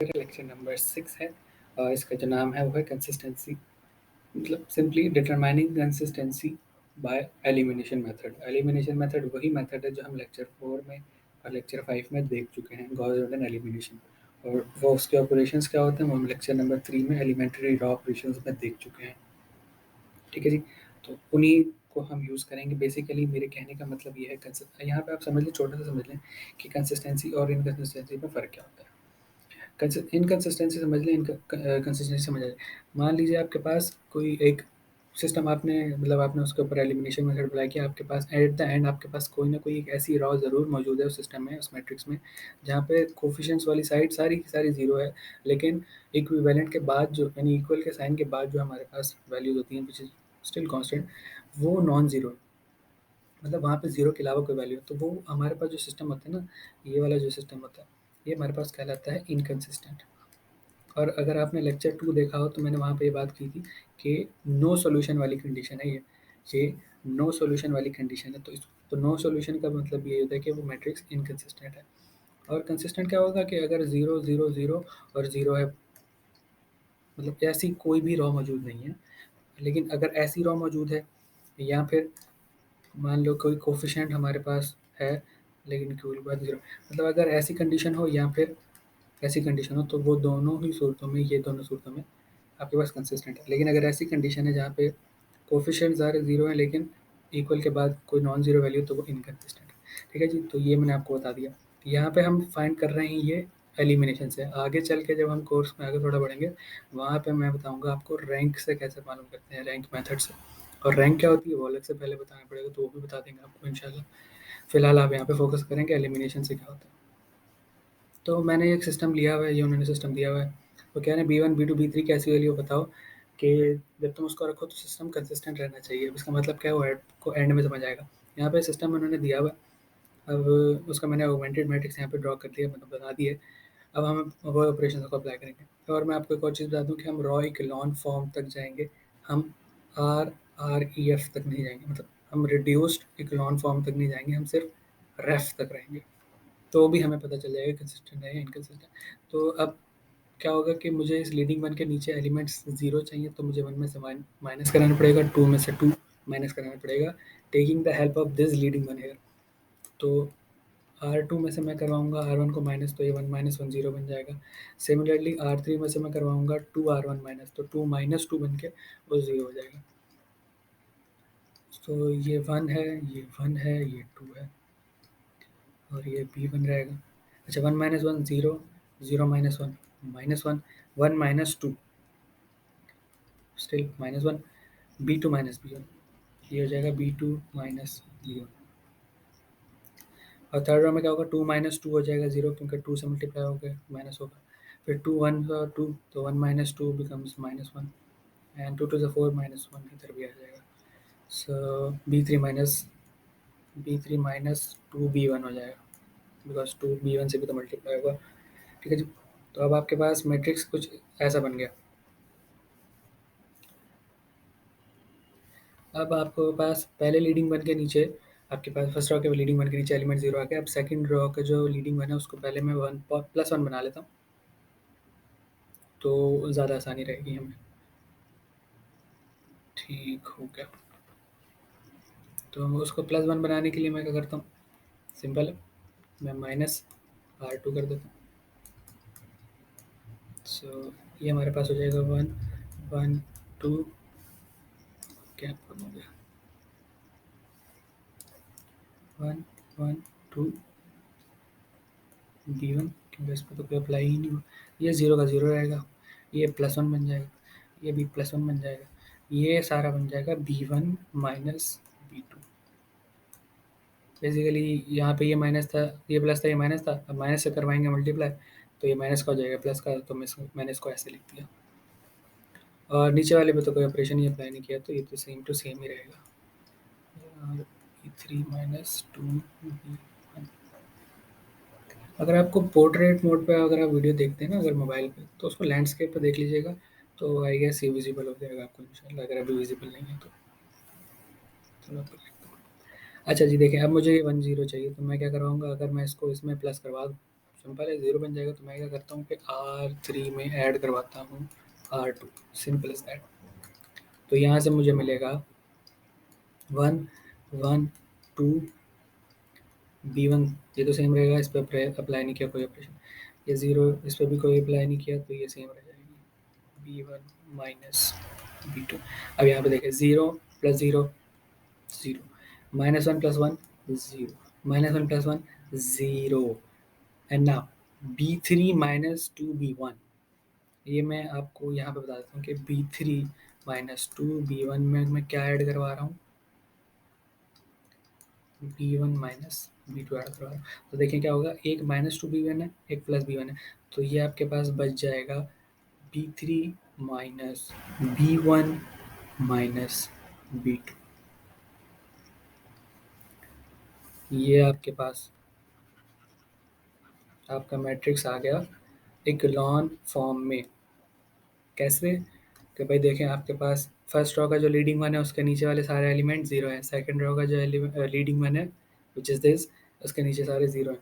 Lecture number 6 है और इसका जो नाम है वो है कंसिस्टेंसी, मतलब simply determining consistency by elimination method. Elimination method वही मेथड है जो हम लेक्चर 4 में और लेक्चर 5 में देख चुके हैं, गॉस जॉर्डन एलिमिनेशन। और वो उसके ऑपरेशंस क्या होते हैं वो हम लेक्चर नंबर 3 में एलिमेंट्री रॉ ऑपरेशंस में देख चुके हैं। ठीक है जी, तो उन्हीं को हम यूज़ करेंगे। बेसिकली मेरे कहने का मतलब ये है, यहाँ पे आप समझ लें, छोटा सा समझ लें कि कंसिस्टेंसी और इनकंसिस्टेंसी में फ़र्क क्या होता है। इनकंसिस्टेंसी समझ लें, कंसिस्टेंसी समझ लें। मान लीजिए आपके पास कोई एक सिस्टम, आपने मतलब आपने उसके ऊपर एलिमिनेशन मेथड अप्लाई किया, आपके पास एट द एंड आपके पास कोई ना कोई एक ऐसी रॉ ज़रूर मौजूद है उस सिस्टम में, उस मैट्रिक्स में, जहाँ पे कोफिशिएंट्स वाली साइड सारी की सारी ज़ीरो है, लेकिन इक्विवेलेंट के बाद जो, यानी इक्वल के साइन के बाद जो हमारे पास वैल्यूज होती हैं विच इज स्टिल कांस्टेंट, वो नॉन ज़ीरो है। मतलब वहाँ पे ज़ीरो के अलावा कोई वैल्यू है, तो वो हमारे पास जो सिस्टम होता है ना, ये वाला जो सिस्टम होता है, ये हमारे पास कहलाता है इनकंसिस्टेंट। और अगर आपने लेक्चर 2 देखा हो तो मैंने वहाँ पे ये बात की थी कि नो सॉल्यूशन वाली कंडीशन है ये नो सॉल्यूशन वाली कंडीशन है। तो नो सॉल्यूशन का मतलब ये होता है कि वो मैट्रिक्स इनकंसिस्टेंट है। और कंसिस्टेंट क्या होगा कि अगर 0 0 0 और 0 है, मतलब ऐसी कोई भी रॉ मौजूद नहीं है, लेकिन अगर ऐसी रॉ मौजूद है, या फिर मान लो कोई कोफिशिएंट हमारे पास है लेकिन क्यू के बाद 0, मतलब अगर ऐसी कंडीशन हो या फिर ऐसी कंडीशन हो, तो वो दोनों ही सूरतों में, ये दोनों सूरतों में आपके पास कंसिस्टेंट है। लेकिन अगर ऐसी कंडीशन है जहाँ पे कोफिशिएंट सारे ज़ीरो हैं लेकिन इक्वल के बाद कोई नॉन ज़ीरो वैल्यू, तो वो इनकंसिस्टेंट है। ठीक है जी, तो ये मैंने आपको बता दिया। यहाँ पे हम फाइंड कर रहे हैं ये एलिमिनेशन से। आगे चल के जब हम कोर्स में आगे थोड़ा बढ़ेंगे, वहाँ पे मैं बताऊँगा आपको रैंक से कैसे मालूम करते हैं, रैंक मेथड से। और रैंक क्या होती है वो अलग से पहले बताना पड़ेगा, तो वो भी बता देंगे आपको इंशाल्लाह। फिलहाल आप यहाँ पे फोकस करेंगे एलिमिनेशन से क्या होता है। तो मैंने एक सिस्टम लिया हुआ है, ये उन्होंने सिस्टम दिया हुआ है। वो कह रहे हैं B1 B2 B3 कैसी वैल्यू बताओ कि जब तुम उसको रखो तो सिस्टम कंसिस्टेंट रहना चाहिए। अब इसका मतलब क्या है वो को एंड में समझ आएगा। यहाँ पे सिस्टम उन्होंने दिया हुआ है। अब उसका मैंने ऑगमेंटेड मैट्रिक्स यहाँ पे ड्रॉ कर दिया, मतलब बता दिए। अब हम वो ऑपरेशन को अप्लाई करेंगे। और मैं आपको एक और चीज़ बता दूँ कि हम रॉ इक्लोन फॉर्म तक जाएंगे, हम आर आर ई एफ तक नहीं जाएंगे, मतलब हम रिड्यूस्ड इक्लोन फॉर्म तक नहीं जाएंगे, हम सिर्फ रेफ तक रहेंगे। तो भी हमें पता चल जाएगा कंसिस्टेंट है या इनकंसिस्टेंट। तो अब क्या होगा कि मुझे इस लीडिंग वन के नीचे एलिमेंट्स ज़ीरो चाहिए, तो मुझे वन में से माइनस कराना पड़ेगा, टू में से टू माइनस कराना पड़ेगा, taking the help of this leading one here. तो R2 में से मैं करवाऊँगा R1 को माइनस, तो ये 1 माइनस 1 0 बन जाएगा। सिमिलरली R3 में से मैं करवाऊँगा 2 R1 माइनस, तो 2 माइनस 2 बन के वो 0 हो जाएगा। तो ये 1 है, ये 1 है, ये 2 है, और ये B1 रहेगा। अच्छा, 1 minus 1 0, 0 minus 1 minus 1, 1 minus 2 still minus 1, B2 minus B1, ये हो जाएगा B2 माइनस B1। और थर्ड रो में क्या होगा, 2 माइनस 2 हो जाएगा 0, क्योंकि 2 से मल्टीप्लाई हो गया माइनस होगा। फिर 2 1 और 2, तो 1 minus 2 becomes minus 1, and 2 to the 4 minus 1 इधर भी आ जाएगा। सो B3 माइनस 2 B1 हो जाएगा, बिकॉज 2 B1 से भी तो मल्टीप्लाई होगा। ठीक है जी, तो अब आपके पास मैट्रिक्स कुछ ऐसा बन गया। अब आपके पास पहले लीडिंग वन के नीचे, आपके पास फर्स्ट रो के लीडिंग वन के नीचे एलिमेंट 0 आ गया। अब सेकंड रो का जो लीडिंग वन है उसको पहले मैं 1 प्लस 1 बना लेता हूँ, तो ज़्यादा आसानी रहेगी हमें। ठीक हो गया, तो उसको प्लस 1 बनाने के लिए मैं क्या करता हूँ, सिंपल है, मैं माइनस R2 कर देता हूँ। सो ये हमारे पास हो जाएगा 1 1 2, क्या हो गया, 1 1 2 B1, क्योंकि इस पर तो कोई अप्लाई ही नहीं हुआ। ये 0 का 0 रहेगा, ये प्लस 1 बन जाएगा, ये भी प्लस 1 बन जाएगा, ये सारा बन जाएगा B1 माइनस B2। बेसिकली यहाँ पे ये माइनस था, ये प्लस था, ये माइनस था, अब माइनस से करवाएंगे मल्टीप्लाई, तो ये माइनस का हो जाएगा प्लस का, तो मैंने इसको ऐसे लिख दिया। और नीचे वाले पे तो कोई ऑपरेशन ही अप्लाई नहीं किया, तो ये तो सेम टू सेम ही रहेगा। थ्री माइनस टू, अगर आपको पोर्ट्रेट मोड पे अगर आप वीडियो देखते हैं ना अगर मोबाइल पे, तो उसको लैंडस्केप पे देख लीजिएगा, तो आई गेस ये विजिबल हो जाएगा आपको इंशाल्लाह, अगर अभी विजिबल नहीं है तो। चलो आप कर लेते हैं। अच्छा जी, देखें, अब मुझे ये 1 0 चाहिए, तो मैं क्या करवाऊँगा, अगर मैं इसको इसमें प्लस करवा दूँ, सिंपल है, 0 बन जाएगा। तो मैं क्या करता हूँ कि R3 में ऐड करवाता हूँ R2, सिंपल इज दैट। तो यहाँ से मुझे मिलेगा 1 1 2 B1, ये तो सेम रहेगा, इस पर अप्लाई नहीं किया कोई ऑपरेशन। ये 0, इस पर भी कोई अप्लाई नहीं किया, तो ये सेम रह जाएगी B1 माइनस B2। अब यहाँ पे देखें, 0 plus 0 0, -1 plus 1 0, -1 plus 1 0, and now B3 minus 2B1। ये मैं आपको यहाँ पे बता देता हूँ कि B3 माइनस 2B1 में मैं क्या ऐड करवा रहा हूँ, B1 माइनस B2 ऐड करवा रहा हूँ। तो देखिए क्या होगा, एक -2B1 है, एक +B1 है, तो ये आपके पास बच जाएगा B3 minus B1 minus B2। ये आपके पास आपका मैट्रिक्स आ गया इक्लॉन फॉर्म में। कैसे? कि भाई देखें, आपके पास फर्स्ट रो का जो लीडिंग वन है उसके नीचे वाले सारे एलिमेंट जीरो हैं, सेकंड रो का जो लीडिंग वन है विच इज़ दिस, उसके नीचे सारे जीरो हैं,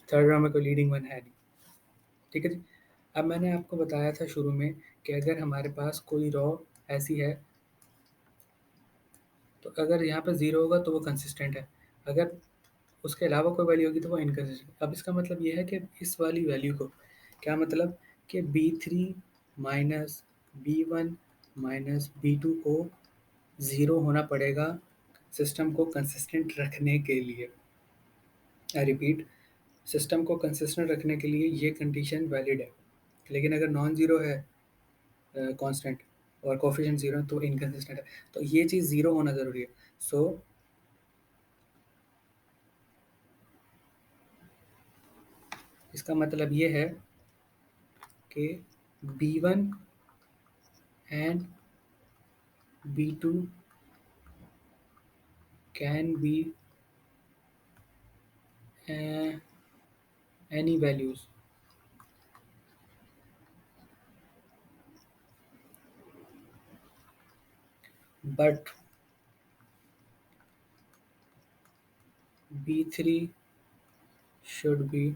थर्ड रो में कोई लीडिंग वन है नहीं। ठीक है जी। अब मैंने आपको बताया था शुरू में कि अगर हमारे पास कोई रो ऐसी है, तो अगर यहाँ पर ज़ीरो होगा तो वो कंसिस्टेंट है, अगर उसके अलावा कोई वैल्यू होगी तो वो इनकंसिस्टेंट। अब इसका मतलब ये है कि इस वाली वैल्यू को, क्या मतलब कि B3 minus B1 minus B2 को ज़ीरो होना पड़ेगा सिस्टम को कंसिस्टेंट रखने के लिए। आई रिपीट, सिस्टम को कंसिस्टेंट रखने के लिए ये कंडीशन वैलिड है। लेकिन अगर नॉन ज़ीरो है कांस्टेंट और कोफिशिएंट ज़ीरो है तो इनकंसिस्टेंट है, तो ये चीज़ ज़ीरो होना ज़रूरी है। सो इसका मतलब ये है कि B1 and B2 can be any values, but B3 should be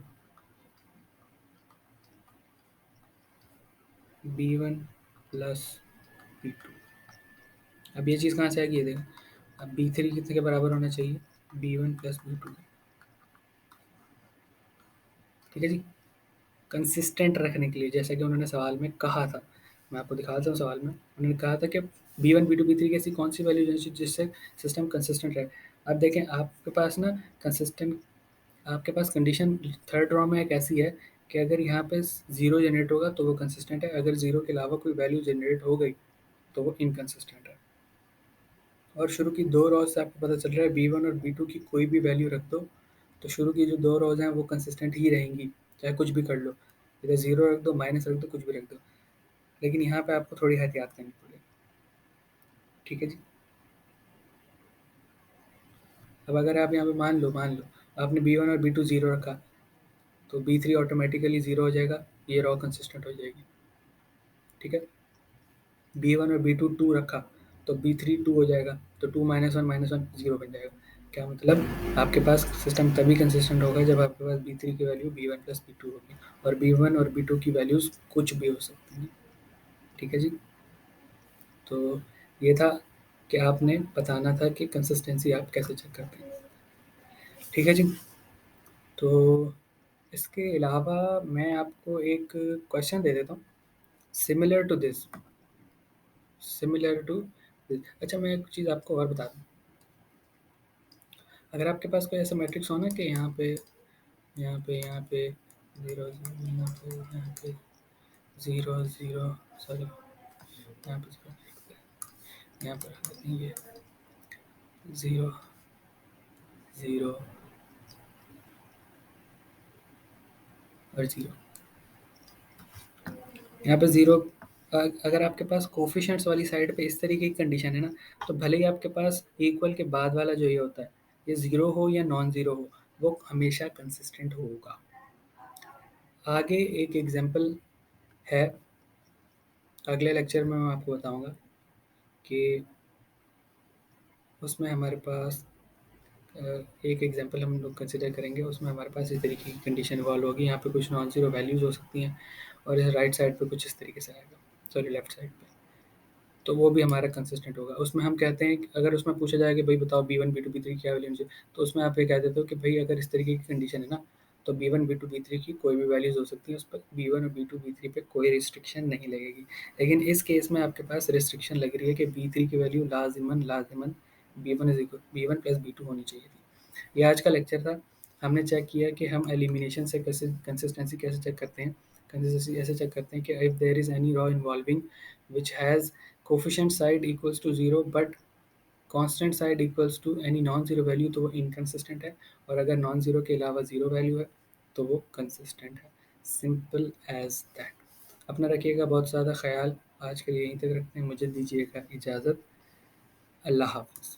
B1 plus B2। अब ये चीज़ कहाँ से आएगी, ये देखो, अब B3 कितने के बराबर होना चाहिए, B1 प्लस B2। ठीक है जी। कंसिस्टेंट रखने के लिए, जैसा कि उन्होंने सवाल में कहा था, मैं आपको दिखाता हूँ। सवाल में उन्होंने कहा था कि B1 B2 B3 की ऐसी कौन सी वैल्यू होनी चाहिए जिससे सिस्टम कंसिस्टेंट रहे। अब देखें, आपके पास ना कंसिस्टेंट, आपके पास कंडीशन थर्ड रॉ में एक ऐसी है कि अगर यहाँ पे ज़ीरो जनरेट होगा तो वो कंसिस्टेंट है, अगर ज़ीरो के अलावा कोई वैल्यू जनरेट हो गई तो वो इनकंसिस्टेंट है। और शुरू की दो रॉज से आपको पता चल रहा है B1 और B2 की कोई भी वैल्यू रख दो तो शुरू की जो दो रॉज हैं वो कंसिस्टेंट ही रहेंगी, चाहे कुछ भी कर लो, इधर ज़ीरो रख दो, माइनस रख दो, कुछ भी रख दो। लेकिन यहाँ पे आपको थोड़ी एहतियात करनी पड़ेगी। ठीक है जी। अब अगर आप यहाँ पे मान लो आपने B1 और B2 ज़ीरो रखा, तो B3 ऑटोमेटिकली ज़ीरो हो जाएगा, ये रॉ कंसिस्टेंट हो जाएगी। ठीक है। B1 और B2 टू रखा तो B3 टू हो जाएगा, तो टू माइनस वन जीरो बन जाएगा। क्या मतलब, आपके पास सिस्टम तभी कंसिस्टेंट होगा जब आपके पास B3 की वैल्यू B1 प्लस B2 होगी, और B1 और B2 की वैल्यूज़ कुछ भी हो सकती हैं। ठीक है जी। तो ये था कि आपने बताना था कि कंसिस्टेंसी आप कैसे चेक करते हैं। ठीक है जी। तो इसके अलावा मैं आपको एक क्वेश्चन दे देता हूँ, similar to this, similar to this. अच्छा, मैं एक चीज़ आपको और बता दूँ, अगर आपके पास कोई ऐसा मैट्रिक्स हो ना कि यहाँ पे ज़ीरो ज़ीरो, यहाँ पे ज़ीरो ज़ीरो, सॉरी यहाँ पे ज़ीरो, यहाँ पर रख देते हैं ये ज़ीरो ज़ीरो और ज़ीरो, यहाँ पे ज़ीरो। अगर आपके पास कोफिशिएंट्स वाली साइड पे इस तरीके की कंडीशन है ना, तो भले ही आपके पास इक्वल के बाद वाला जो ये होता है, ये ज़ीरो हो या नॉन ज़ीरो हो, वो हमेशा कंसिस्टेंट होगा। आगे एक एग्जांपल है, अगले लेक्चर में मैं आपको बताऊंगा कि उसमें हमारे पास एक एग्जांपल हम लोग कंसिडर करेंगे, उसमें हमारे पास इस तरीके की कंडीशन इवॉल्व होगी। यहाँ पे कुछ नॉन ज़ीरो वैल्यूज़ हो सकती हैं और इस राइट साइड पे कुछ इस तरीके से आएगा, सॉरी लेफ्ट साइड पे। तो वो भी हमारा कंसिस्टेंट होगा। उसमें हम कहते हैं कि अगर उसमें पूछा जाए कि भई बताओ B1, B2, B3 क्या वैल्यू होनी चाहिए, तो उसमें आप ये कह देते हो कि भई अगर इस तरीके की कंडीशन है ना, तो B1, B2, B3 की कोई भी वैल्यूज़ हो सकती है, उस पर B1 और B2, B3 पे कोई रिस्ट्रिक्शन नहीं लगेगी। लेकिन इस केस में आपके पास रिस्ट्रिक्शन लग रही है कि B3 की वैल्यू लाज़िमन B1 प्लस B2 होनी चाहिए थी। ये आज का लेक्चर था। हमने चेक किया कि हम एलिमिनेशन से कैसे कंसिस्टेंसी कैसे चेक करते हैं। कंसिस्टेंसी ऐसे चेक करते हैं कि if there is any row involving which has coefficient side equals to zero but constant side equals to any non zero value, तो वो इनकंसिस्टेंट है। और अगर नॉन ज़ीरो के अलावा ज़ीरो वैल्यू है तो वो कंसिस्टेंट है। Simple as that. अपना रखिएगा बहुत ज़्यादा ख्याल। आज के लिए यहीं तक रखते हैं। मुझे दीजिएगा इजाज़त। अल्लाह हाफ़िज़।